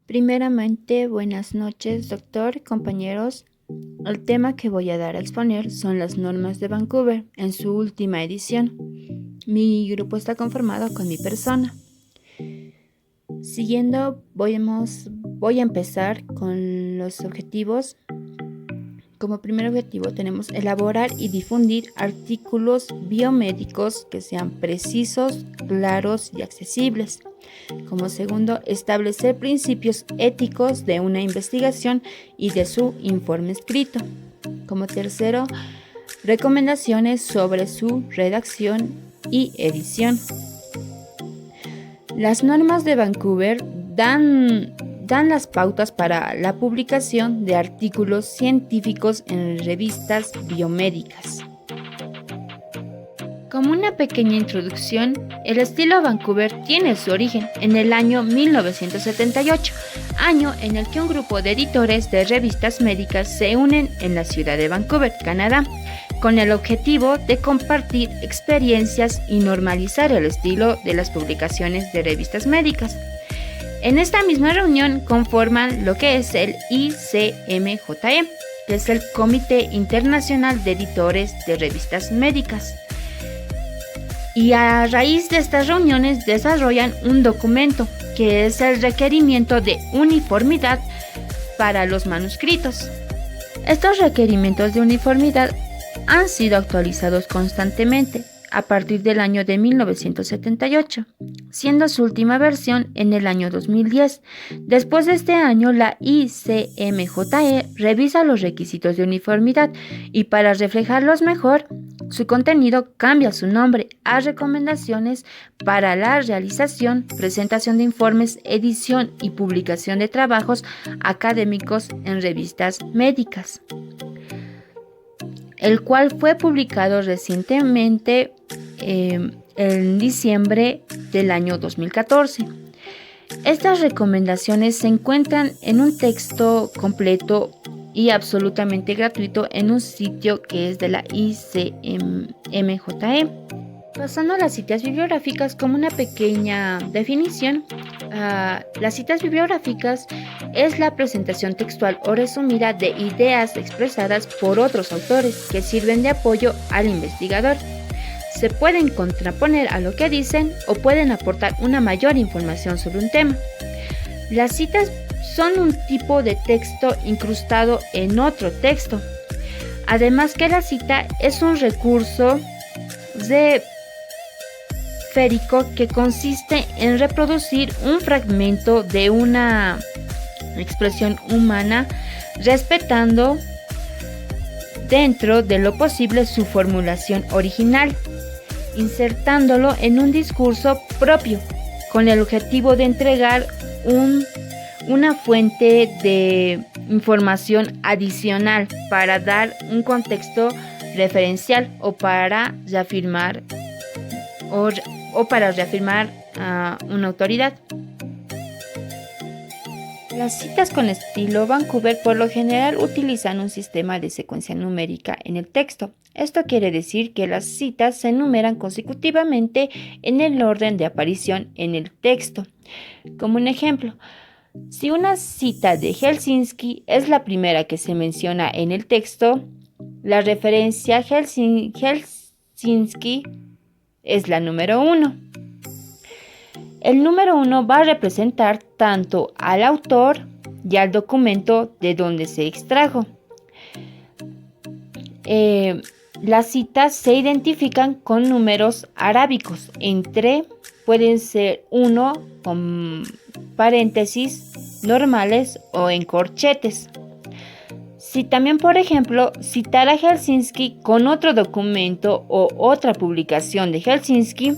Primeramente, buenas noches, doctor, compañeros. El tema que voy a dar a exponer son las normas de Vancouver en su última edición. Mi grupo está conformado con mi persona. Siguiendo, voy a empezar con los objetivos. Como primer objetivo tenemos elaborar y difundir artículos biomédicos que sean precisos, claros y accesibles. Como segundo, establecer principios éticos de una investigación y de su informe escrito. Como tercero, recomendaciones sobre su redacción y edición. Las normas de Vancouver dan las pautas para la publicación de artículos científicos en revistas biomédicas. Como una pequeña introducción, el estilo Vancouver tiene su origen en el año 1978, año en el que un grupo de editores de revistas médicas se unen en la ciudad de Vancouver, Canadá, con el objetivo de compartir experiencias y normalizar el estilo de las publicaciones de revistas médicas. En esta misma reunión conforman lo que es el ICMJE, que es el Comité Internacional de Editores de Revistas Médicas. Y a raíz de estas reuniones desarrollan un documento que es el requerimiento de uniformidad para los manuscritos. Estos requerimientos de uniformidad han sido actualizados constantemente a partir del año de 1978, siendo su última versión en el año 2010. Después de este año, la ICMJE revisa los requisitos de uniformidad y para reflejarlos mejor, su contenido cambia su nombre a recomendaciones para la realización, presentación de informes, edición y publicación de trabajos académicos en revistas médicas, el cual fue publicado recientemente en diciembre del año 2014. Estas recomendaciones se encuentran en un texto completo y absolutamente gratuito en un sitio que es de la ICMJE. Pasando a las citas bibliográficas, como una pequeña definición, las citas bibliográficas es la presentación textual o resumida de ideas expresadas por otros autores que sirven de apoyo al investigador. Se pueden contraponer a lo que dicen o pueden aportar una mayor información sobre un tema. Las citas son un tipo de texto incrustado en otro texto. Además que la cita es un recurso férico que consiste en reproducir un fragmento de una expresión humana respetando dentro de lo posible su formulación original, insertándolo en un discurso propio con el objetivo de entregar una fuente de información adicional para dar un contexto referencial o para reafirmar una autoridad. Las citas con estilo Vancouver por lo general utilizan un sistema de secuencia numérica en el texto. Esto quiere decir que las citas se enumeran consecutivamente en el orden de aparición en el texto. Como un ejemplo, si una cita de Helsinki es la primera que se menciona en el texto, la referencia Helsinki es la número 1. El número 1 va a representar tanto al autor y al documento de donde se extrajo. Las citas se identifican con números arábicos. Pueden ser 1 con paréntesis normales o en corchetes. Si también, por ejemplo, citar a Helsinki con otro documento o otra publicación de Helsinki,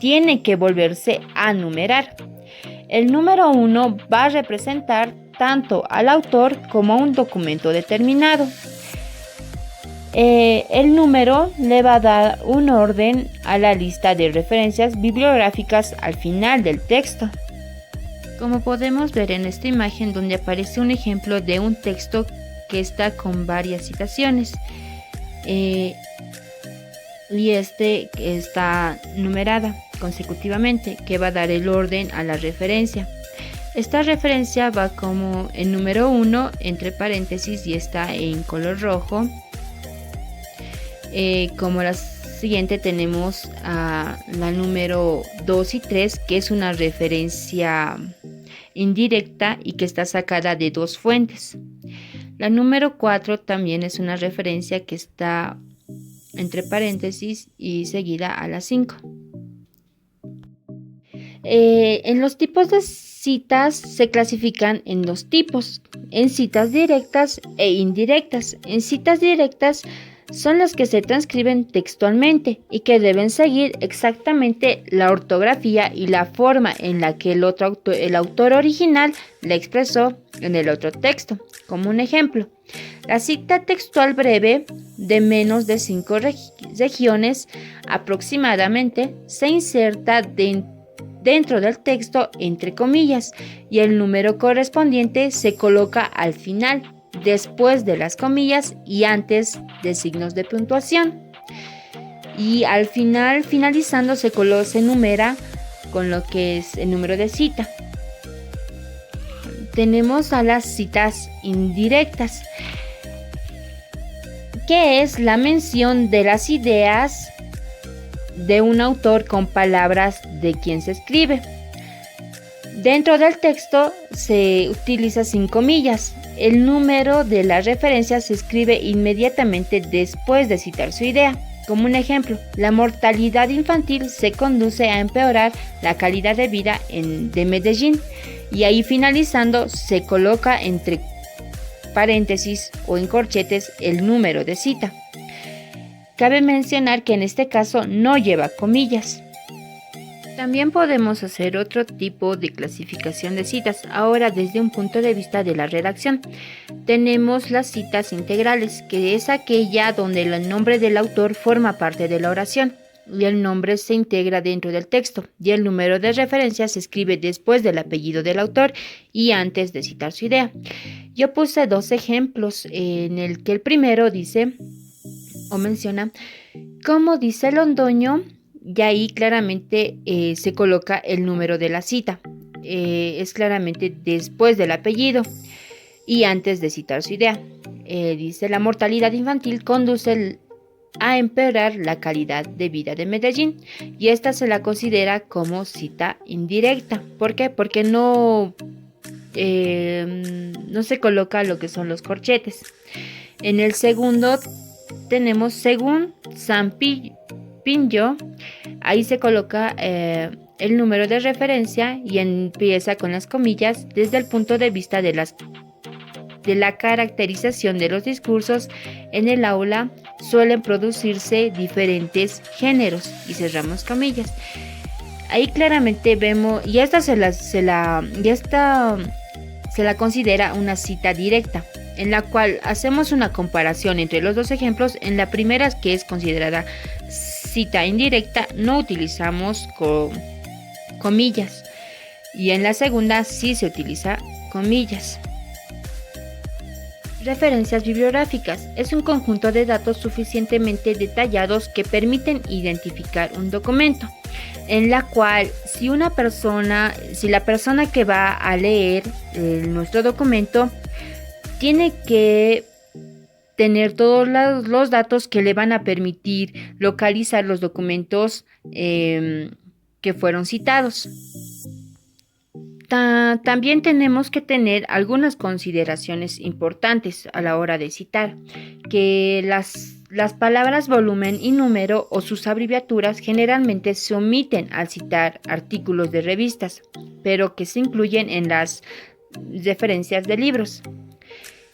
tiene que volverse a numerar. El número 1 va a representar tanto al autor como a un documento determinado. El número le va a dar un orden a la lista de referencias bibliográficas al final del texto. Como podemos ver en esta imagen donde aparece un ejemplo de un texto que está con varias citaciones y está numerada consecutivamente, que va a dar el orden a la referencia. Esta referencia va como el número 1 entre paréntesis y está en color rojo. Como la siguiente tenemos a la número 2 y 3, que es una referencia indirecta y que está sacada de dos fuentes. La número 4 también es una referencia que está entre paréntesis y seguida a la 5. En los tipos de citas se clasifican en dos tipos, en citas directas e indirectas. En citas directas son las que se transcriben textualmente y que deben seguir exactamente la ortografía y la forma en la que el autor original la expresó en el otro texto. Como un ejemplo, la cita textual breve de menos de 5 regiones aproximadamente se inserta dentro del texto entre comillas y el número correspondiente se coloca al final, después de las comillas y antes de signos de puntuación. Y al final, finalizando, se numera con lo que es el número de cita. Tenemos a las citas indirectas, que es la mención de las ideas de un autor con palabras de quien se escribe. Dentro del texto se utiliza sin comillas. El número de la referencia se escribe inmediatamente después de citar su idea. Como un ejemplo, la mortalidad infantil se conduce a empeorar la calidad de vida de Medellín, y ahí finalizando se coloca entre paréntesis o en corchetes el número de cita. Cabe mencionar que en este caso no lleva comillas. También podemos hacer otro tipo de clasificación de citas, ahora desde un punto de vista de la redacción. Tenemos las citas integrales, que es aquella donde el nombre del autor forma parte de la oración y el nombre se integra dentro del texto, y el número de referencia se escribe después del apellido del autor y antes de citar su idea. Yo puse dos ejemplos en el que el primero dice o menciona, como dice Londoño, y ahí claramente se coloca el número de la cita. Es claramente después del apellido y antes de citar su idea. Dice, la mortalidad infantil conduce a empeorar la calidad de vida de Medellín, y esta se la considera como cita indirecta. ¿Por qué? Porque no se coloca lo que son los corchetes. En el segundo tenemos según San Pinjo, ahí se coloca el número de referencia y empieza con las comillas. Desde el punto de vista de la caracterización de los discursos en el aula suelen producirse diferentes géneros, y cerramos comillas. Ahí claramente vemos, y esta se la considera una cita directa, en la cual hacemos una comparación entre los dos ejemplos. En la primera, que es considerada cita indirecta, no utilizamos comillas, y en la segunda sí se utiliza comillas. Referencias bibliográficas es un conjunto de datos suficientemente detallados que permiten identificar un documento, en la cual si la persona que va a leer nuestro documento tiene que tener todos los datos que le van a permitir localizar los documentos que fueron citados. También tenemos que tener algunas consideraciones importantes a la hora de citar, que las palabras volumen y número o sus abreviaturas generalmente se omiten al citar artículos de revistas, pero que se incluyen en las referencias de libros.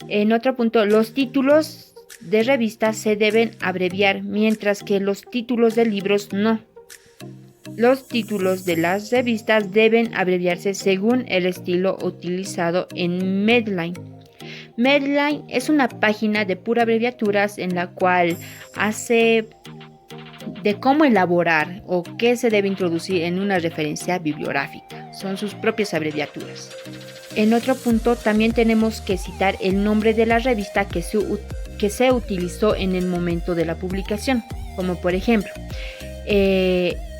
En otro punto, los títulos de revistas se deben abreviar, mientras que los títulos de libros no. Los títulos de las revistas deben abreviarse según el estilo utilizado en Medline. Medline es una página de pura abreviaturas en la cual hace de cómo elaborar o qué se debe introducir en una referencia bibliográfica. Son sus propias abreviaturas. En otro punto también tenemos que citar el nombre de la revista que se utilizó en el momento de la publicación, como por ejemplo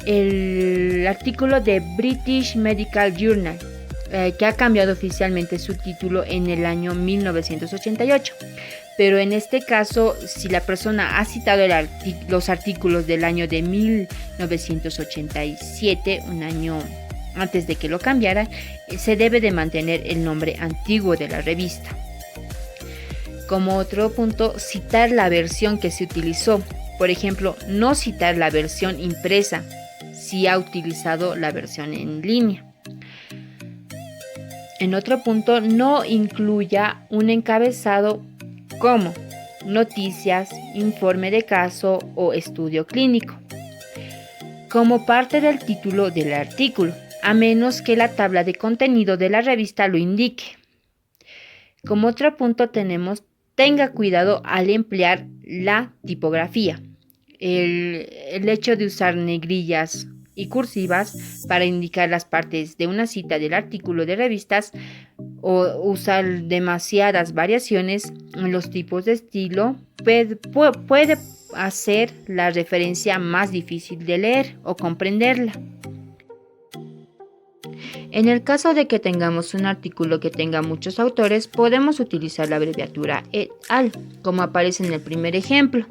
el artículo de British Medical Journal. que ha cambiado oficialmente su título en el año 1988. Pero en este caso, si la persona ha citado los artículos del año de 1987, un año antes de que lo cambiara, se debe de mantener el nombre antiguo de la revista. Como otro punto, citar la versión que se utilizó. Por ejemplo, no citar la versión impresa si ha utilizado la versión en línea. En otro punto, no incluya un encabezado como noticias, informe de caso o estudio clínico como parte del título del artículo, a menos que la tabla de contenido de la revista lo indique. Como otro punto tenga cuidado al emplear la tipografía. El hecho de usar negrillas y cursivas para indicar las partes de una cita del artículo de revistas o usar demasiadas variaciones en los tipos de estilo puede hacer la referencia más difícil de leer o comprenderla. En el caso de que tengamos un artículo que tenga muchos autores, podemos utilizar la abreviatura et al, como aparece en el primer ejemplo,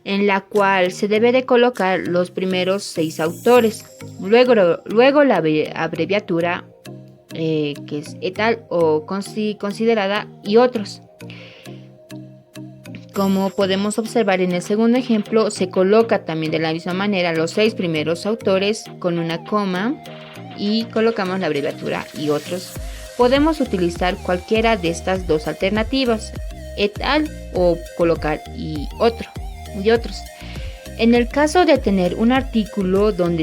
en la cual se debe de colocar los primeros 6 autores, luego la abreviatura que es et al o considerada y otros. Como podemos observar en el segundo ejemplo, se coloca también de la misma manera los 6 primeros autores con una coma y colocamos la abreviatura y otros. Podemos utilizar cualquiera de estas dos alternativas, et al o colocar y otros. En el caso de tener un artículo donde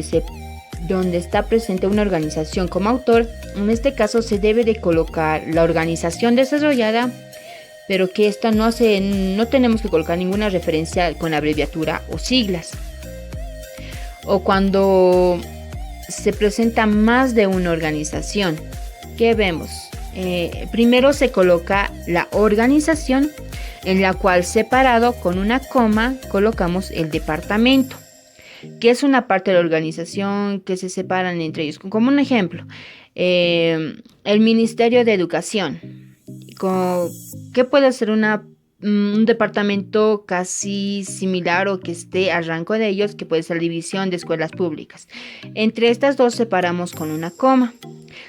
está presente una organización como autor, en este caso se debe de colocar la organización desarrollada, pero que esta no tenemos que colocar ninguna referencia con abreviatura o siglas. O cuando se presenta más de una organización, ¿qué vemos? Primero se coloca la organización, en la cual separado con una coma colocamos el departamento, que es una parte de la organización que se separan entre ellos. Como un ejemplo, el Ministerio de Educación, que puede ser un departamento casi similar o que esté al rango de ellos, que puede ser la División de Escuelas Públicas. Entre estas dos separamos con una coma.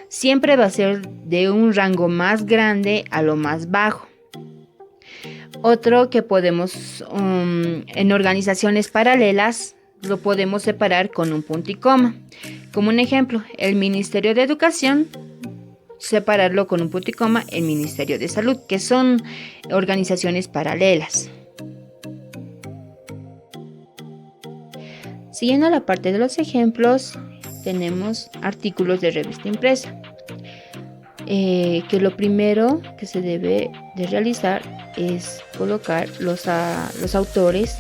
Siempre va a ser de un rango más grande a lo más bajo. Otro que podemos, en organizaciones paralelas, lo podemos separar con un punto y coma. Como un ejemplo, el Ministerio de Educación, separarlo con un punto y coma, el Ministerio de Salud, que son organizaciones paralelas. Siguiendo la parte de los ejemplos, tenemos artículos de revista impresa. Que lo primero que se debe de realizar es colocar los autores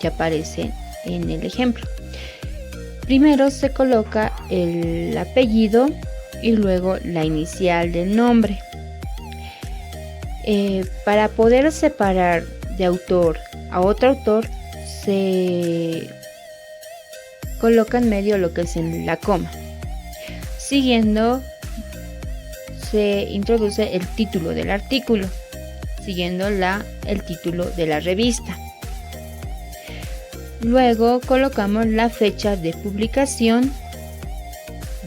que aparecen en el ejemplo. Primero se coloca el apellido y luego la inicial del nombre. Para poder separar de autor a otro autor, se coloca en medio lo que es en la coma. Siguiendo, se introduce el título del artículo, siguiendo el título de la revista. Luego colocamos la fecha de publicación,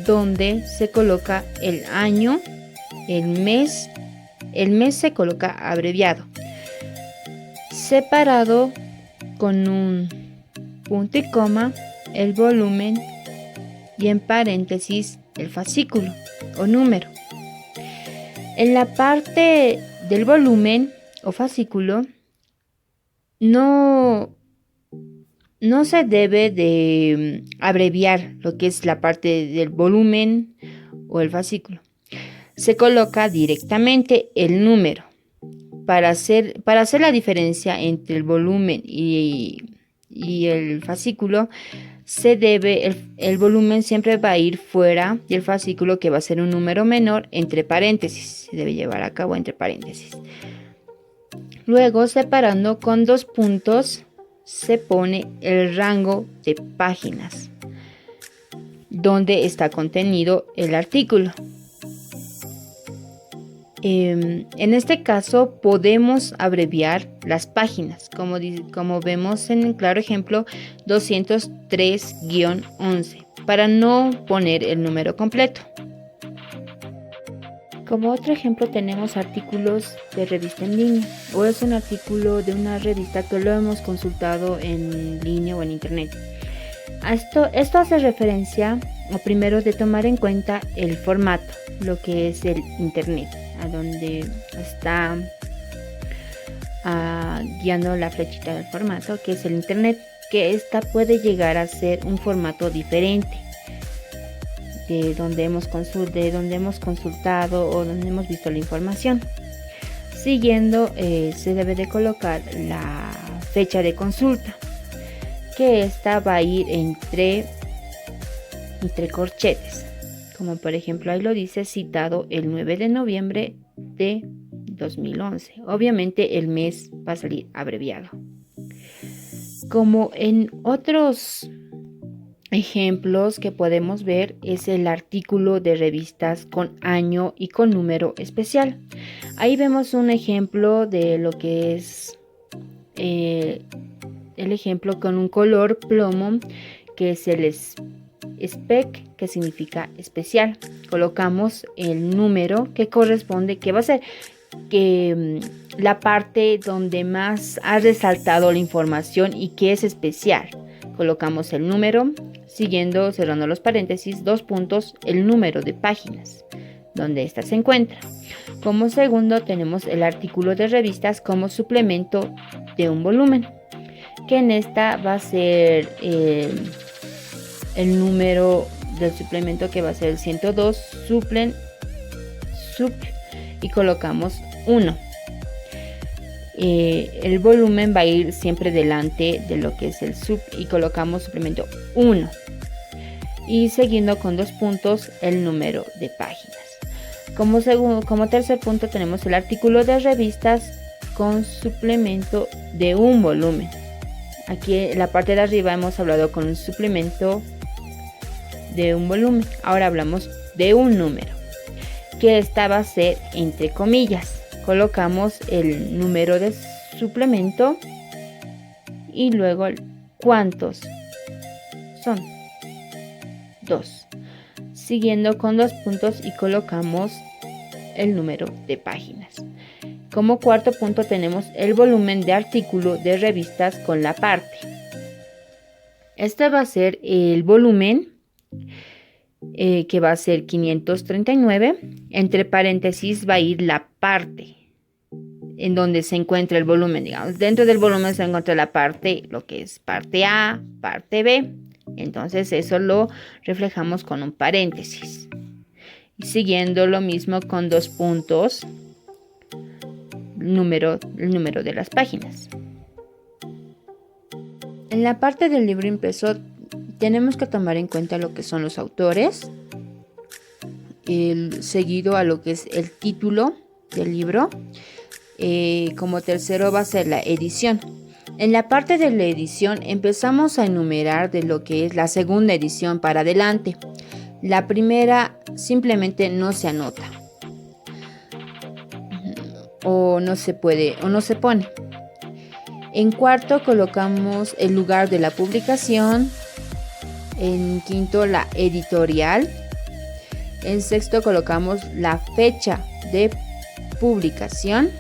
donde se coloca el año, el mes se coloca abreviado, separado con un punto y coma, el volumen y en paréntesis el fascículo o número. En la parte del volumen o fascículo no se debe de abreviar lo que es la parte del volumen o el fascículo. Se coloca directamente el número. Para hacer la diferencia entre el volumen y el fascículo, el volumen siempre va a ir fuera y el fascículo, que va a ser un número menor, entre paréntesis. Se debe llevar a cabo entre paréntesis. Luego, separando con 2 puntos, se pone el rango de páginas donde está contenido el artículo. En este caso podemos abreviar las páginas, como vemos en el claro ejemplo 203-11, para no poner el número completo. Como otro ejemplo tenemos artículos de revista en línea, o es un artículo de una revista que lo hemos consultado en línea o en internet. Esto hace referencia a primero de tomar en cuenta el formato, lo que es el internet, a donde está guiando la flechita del formato, que es el internet, que esta puede llegar a ser un formato diferente de donde hemos consultado o donde hemos visto la información. Siguiendo, se debe de colocar la fecha de consulta, que esta va a ir entre corchetes, como por ejemplo ahí lo dice, citado el 9 de noviembre de 2011. Obviamente el mes va a salir abreviado. Como en otros ejemplos que podemos ver es el artículo de revistas con año y con número especial. Ahí vemos un ejemplo de lo que es el ejemplo con un color plomo, que es el spec, que significa especial. Colocamos el número que corresponde, que va a ser la parte donde más ha resaltado la información y que es especial. Colocamos el número, siguiendo, cerrando los paréntesis, 2 puntos, el número de páginas donde ésta se encuentra. Como segundo tenemos el artículo de revistas como suplemento de un volumen, que en esta va a ser el número del suplemento, que va a ser el 102, sup, y colocamos 1. El volumen va a ir siempre delante de lo que es el sub y colocamos suplemento 1, y siguiendo con 2 puntos el número de páginas. Como tercer punto tenemos el artículo de revistas con suplemento de un volumen. Aquí en la parte de arriba hemos hablado con un suplemento de un volumen. Ahora hablamos de un número, que esta va a ser entre comillas. Colocamos el número de suplemento y luego cuántos son, 2. Siguiendo con 2 puntos y colocamos el número de páginas. Como cuarto punto tenemos el volumen de artículo de revistas con la parte. Este va a ser el volumen, que va a ser 539. Entre paréntesis va a ir la parte en donde se encuentra el volumen. Digamos, dentro del volumen se encuentra la parte, lo que es parte A, parte B. Entonces eso lo reflejamos con un paréntesis. Y siguiendo lo mismo con 2 puntos, el número de las páginas. En la parte del libro impreso tenemos que tomar en cuenta lo que son los autores, seguido a lo que es el título del libro. Como tercero va a ser la edición. En la parte de la edición empezamos a enumerar de lo que es la segunda edición para adelante. La primera simplemente no se anota, o no se puede, o no se pone. En cuarto colocamos el lugar de la publicación. En quinto, la editorial. En sexto colocamos la fecha de publicación.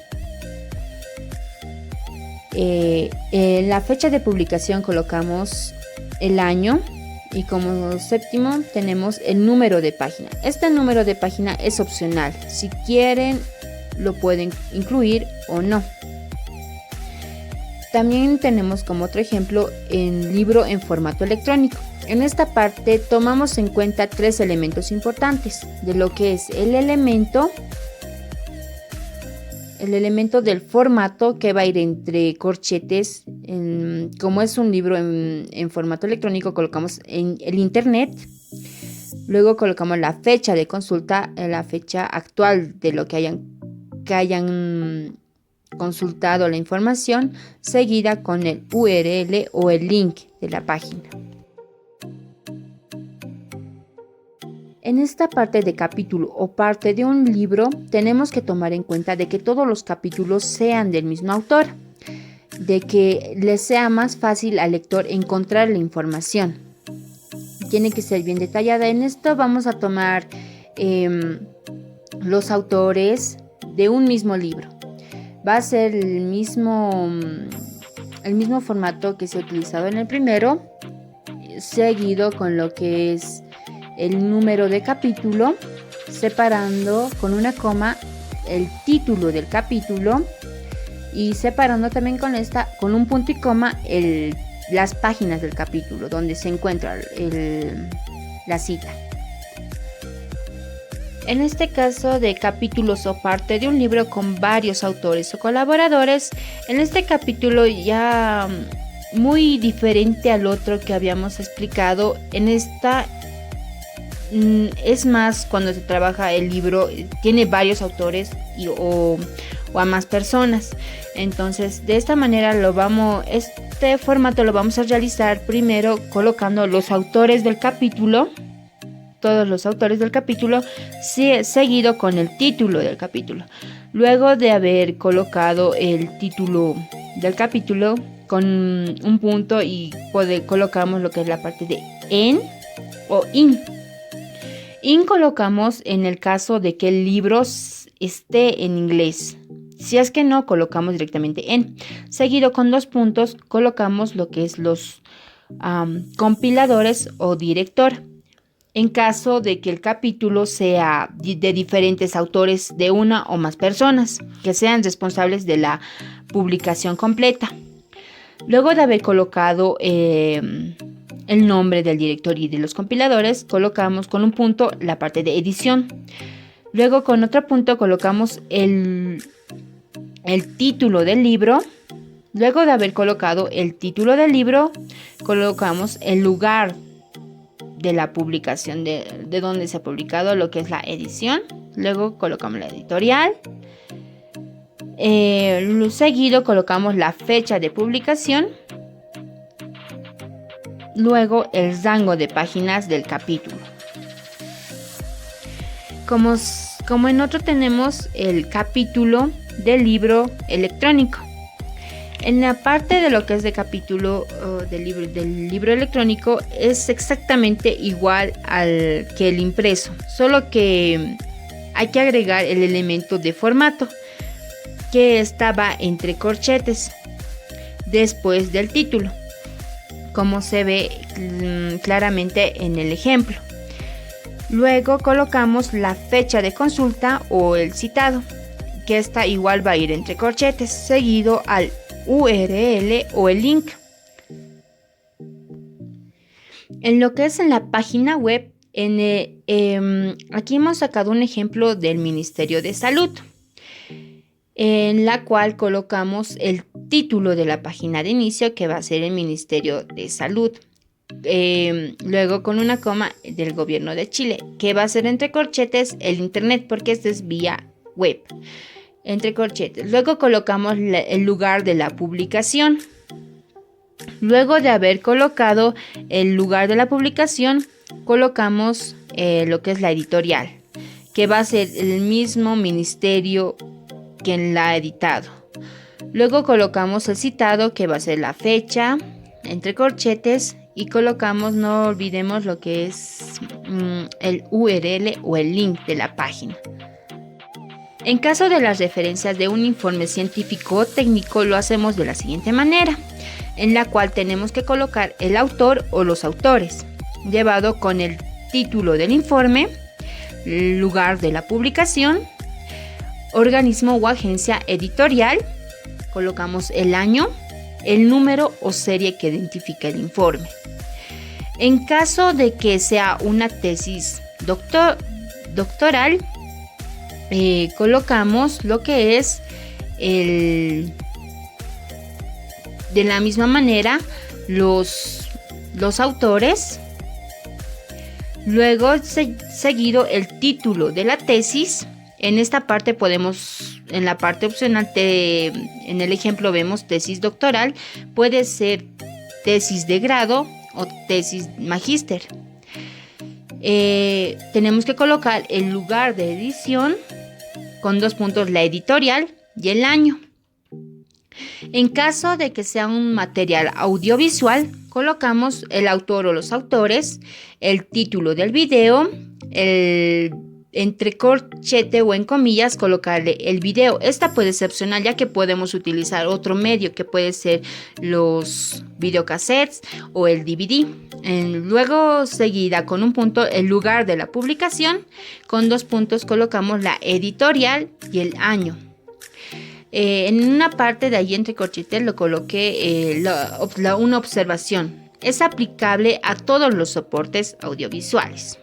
En la fecha de publicación colocamos el año. Y como séptimo tenemos el número de página. Este número de página es opcional. Si quieren lo pueden incluir o no. También tenemos como otro ejemplo el libro en formato electrónico. En esta parte tomamos en cuenta 3 elementos importantes de lo que es el elemento del formato, que va a ir entre corchetes. Como es un libro en formato electrónico, colocamos en el internet. Luego colocamos la fecha de consulta, la fecha actual de lo que hayan consultado la información, seguida con el URL o el link de la página. En esta parte de capítulo o parte de un libro, tenemos que tomar en cuenta de que todos los capítulos sean del mismo autor, de que le sea más fácil al lector encontrar la información. Tiene que ser bien detallada. En esto vamos a tomar los autores de un mismo libro. Va a ser el mismo formato que se ha utilizado en el primero, seguido con lo que es el número de capítulo, separando con una coma el título del capítulo y separando también con un punto y coma las páginas del capítulo donde se encuentra la cita. En este caso de capítulos o parte de un libro con varios autores o colaboradores, en este capítulo ya muy diferente al otro que habíamos explicado, en esta es más cuando se trabaja el libro, tiene varios autores o a más personas. Entonces, de esta manera este formato lo vamos a realizar primero colocando los autores del capítulo, todos los autores del capítulo, seguido con el título del capítulo. Luego de haber colocado el título del capítulo con un punto y colocamos lo que es la parte de en o in. In colocamos en el caso de que el libro esté en inglés. Si es que no, colocamos directamente en. Seguido con 2 puntos, colocamos lo que es los compiladores o director. En caso de que el capítulo sea de diferentes autores, de una o más personas, que sean responsables de la publicación completa. Luego de haber colocado el nombre del director y de los compiladores, colocamos con un punto la parte de edición. Luego con otro punto colocamos el título del libro. Luego de haber colocado el título del libro, colocamos el lugar de la publicación, de donde se ha publicado, lo que es la edición. Luego colocamos la editorial. Seguido colocamos la fecha de publicación. Luego el rango de páginas del capítulo. Como en otro tenemos el capítulo del libro electrónico. En la parte de lo que es de capítulo del libro electrónico es exactamente igual al que el impreso, solo que hay que agregar el elemento de formato que estaba entre corchetes después del título, como se ve claramente en el ejemplo. Luego colocamos la fecha de consulta o el citado, que esta igual va a ir entre corchetes, seguido al URL o el link. En lo que es en la página web, aquí hemos sacado un ejemplo del Ministerio de Salud, en la cual colocamos el título de la página de inicio, que va a ser el Ministerio de Salud. Luego con una coma del Gobierno de Chile, que va a ser entre corchetes el internet, porque este es vía web. Entre corchetes. Luego colocamos el lugar de la publicación. Luego de haber colocado el lugar de la publicación, colocamos lo que es la editorial, que va a ser el mismo ministerio que la ha editado. Luego colocamos el citado, que va a ser la fecha, entre corchetes, y colocamos, no olvidemos lo que es el URL o el link de la página. En caso de las referencias de un informe científico o técnico, lo hacemos de la siguiente manera, en la cual tenemos que colocar el autor o los autores, llevado con el título del informe, lugar de la publicación, organismo o agencia editorial, colocamos el año, el número o serie que identifica el informe. En caso de que sea una tesis doctoral, colocamos lo que es de la misma manera los autores, luego seguido el título de la tesis. En esta parte en la parte opcional, en el ejemplo vemos tesis doctoral, puede ser tesis de grado o tesis magíster. tenemos que colocar el lugar de edición, con 2 puntos la editorial y el año. En caso de que sea un material audiovisual, colocamos el autor o los autores, el título del video, entre corchete o en comillas colocarle el video. Esta puede ser opcional, ya que podemos utilizar otro medio que puede ser los videocassettes o el DVD. Luego seguida con un punto el lugar de la publicación, con 2 puntos colocamos la editorial y el año. En una parte de ahí entre corchetes lo coloqué una observación. Es aplicable a todos los soportes audiovisuales.